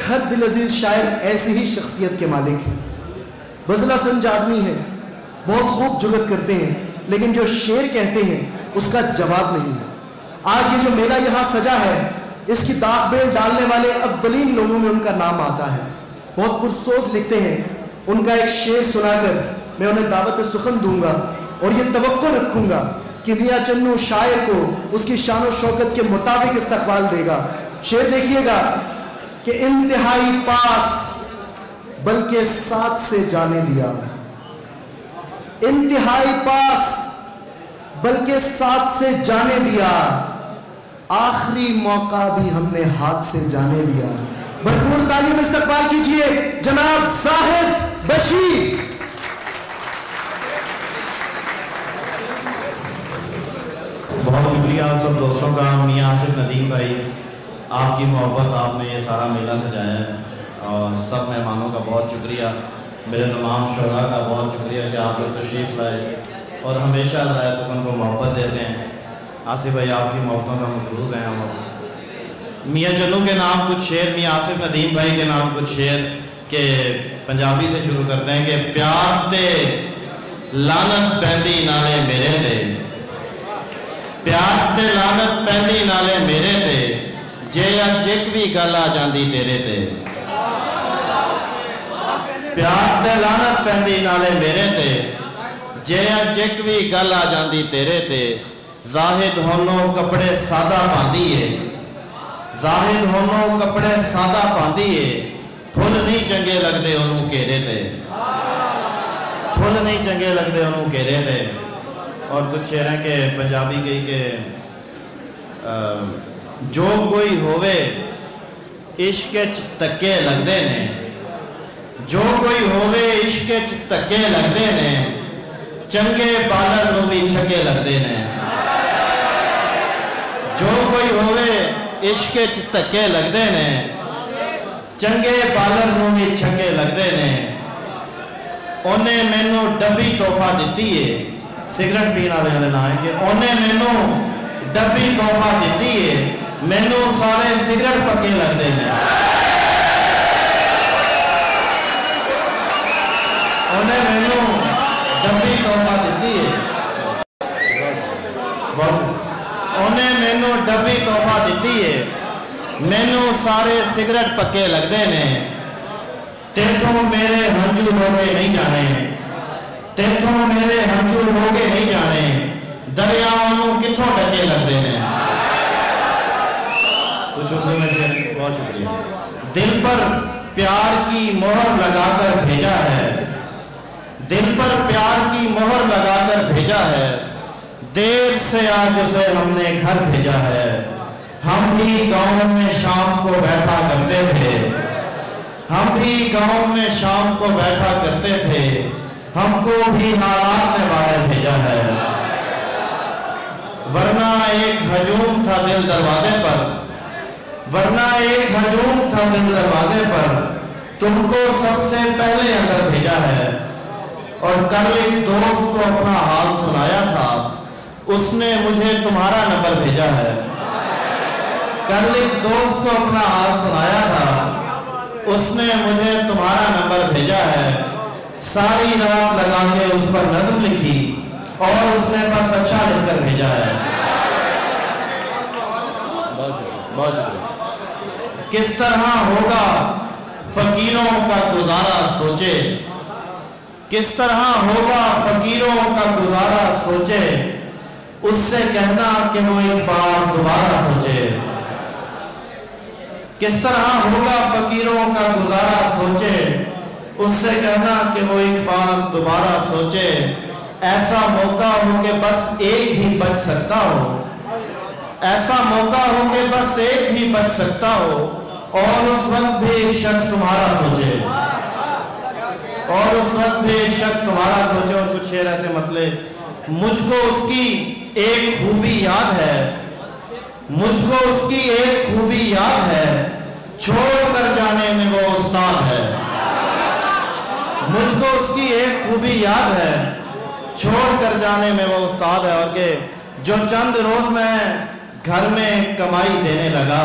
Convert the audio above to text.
हर दिल अजीज शायर ऐसी ही शख्सियत के मालिक है। बजला संज आदमी है, बहुत खूब जुर्रत करते हैं, लेकिन जो शेर कहते हैं उसका जवाब नहीं है। आज ये जो मेला यहाँ सजा है, इसकी दाग बेल डालने वाले अव्वलीन लोगों में उनका नाम आता है। बहुत पुरसोस लिखते हैं। उनका एक शेर सुनाकर मैं उन्हें दावत सुखन दूंगा और ये तवक्को रखूंगा कि मियाँ चन्नू शायर को उसकी शान और शौकत के मुताबिक इस्तकबाल देगा। शेर देखिएगा कि इंतहाई पास बल्कि साथ से जाने दिया, इंतहाई पास बल्कि साथ से जाने दिया, आखिरी मौका भी हमने हाथ से जाने दिया। भरपूर तालीम इस्तकबाल कीजिए जनाब जाहिद बशीर। बहुत शुक्रिया आप सब दोस्तों का। मियाँ आसिफ नदीम भाई, आपकी मोहब्बत, आपने ये सारा मेला सजाया है और सब मेहमानों का बहुत शुक्रिया। मेरे तमाम शोरा का बहुत शुक्रिया कि आप लोग तशरीफ़ लाए और हमेशा राय सुकन को मोहब्बत देते हैं। आसिफ भाई आपकी मोहब्बतों का मकरूज़ हैं हम। मियाँ चन्नू के नाम कुछ शेर, मियाँ आसिफ नदीम भाई के नाम कुछ शेर के पंजाबी से शुरू करते हैं कि प्यार ते लानत पैंदी नाले मेरे ते, प्यार ते लानत पैंदी नाले मेरे ते, जे अज एक भी गल आ जांदी तेरे ते, प्यार ते लानत पैंदी नाले मेरे ते, जे अज एक भी गल आ जांदी तेरे ते। जाहिद होनो कपड़े सादा पांदी है, जाहिद होनो कपड़े सादा पांदी है, फुल नहीं चंगे लगते ओनू घेरे ते, फुल नहीं चंगे लगते ओनू घेरे ते। और कुछ शेर हैं कि पंजाबी कही के जो कोई होवे इश्क च तक्के लगते ने, जो कोई होवे इश्क च तक्के लगते ने, चंगे बालर नूं भी छके लगते ने, जो कोई होवे इश्क च धक्के लगते ने, चंगे बालर नूं भी छक्के लगते ने। उन्हें मैनू डब्बी तोहफा दी है, सिगरेट पीने वाले का नाम है कि उन्हें मैनू डब्बी तोहफा दी है, मैनू सारे सिगरेट पक्के लगते हैं। उन्हें मैनू डब्बी तोहफा दी है, उन्हें मैनू डब्बी तोहफा दी है, मैनू सारे सिगरेट पक्के लगते ने। तेथों मेरे हंजू रोके नहीं जाने, तेथों मेरे हंजू रोके नहीं जाने, दरियाओं किथों डके लगते हैं। कुछ बहुत शुक्रिया। दिल पर प्यार की मोहर लगाकर भेजा है, दिल पर प्यार की मोहर लगाकर भेजा है, देर से आज उसे हमने घर भेजा है। हम भी गांव में शाम को बैठा करते थे, हम भी गांव में शाम को बैठा करते थे, हमको भी हालात ने बाहर भेजा है। वरना एक हजूम था दिल दरवाजे पर, वरना एक हजूम था दिल दरवाजे पर, तुमको सबसे पहले अंदर भेजा है। और कल एक दोस्त को अपना हाल सुनाया था, उसने मुझे तुम्हारा नंबर भेजा है। कल एक दोस्त को अपना हाल सुनाया था, उसने मुझे तुम्हारा नंबर भेजा है। सारी रात लगा के उस पर नज़्म लिखी और उसने बस अच्छा लिखकर भेजा है। किस तरह होगा फकीरों का गुजारा सोचे, किस तरह होगा फकीरों का गुजारा सोचे, उससे कहना कि वो एक बार दोबारा सोचे। किस तरह होगा फकीरों का गुजारा सोचे, उससे कहना कि वो एक बार दोबारा सोचे। ऐसा मौका हो कि बस एक ही बच सकता हो, ऐसा मौका हो कि बस एक ही बच सकता हो, और उस वक्त भी एक शख्स तुम्हारा सोचे, और उस वक्त भी एक शख्स तुम्हारा सोचे। और कुछ शेर ऐसे मतलब, मुझको उसकी एक खूबी याद है, मुझको उसकी एक खूबी याद है, छोड़ कर जाने में वो उस्ताद है। मुझको उसकी एक खूबी याद है, छोड़ कर जाने में वो उस्ताद है। और के जो चंद रोज में घर में कमाई देने लगा,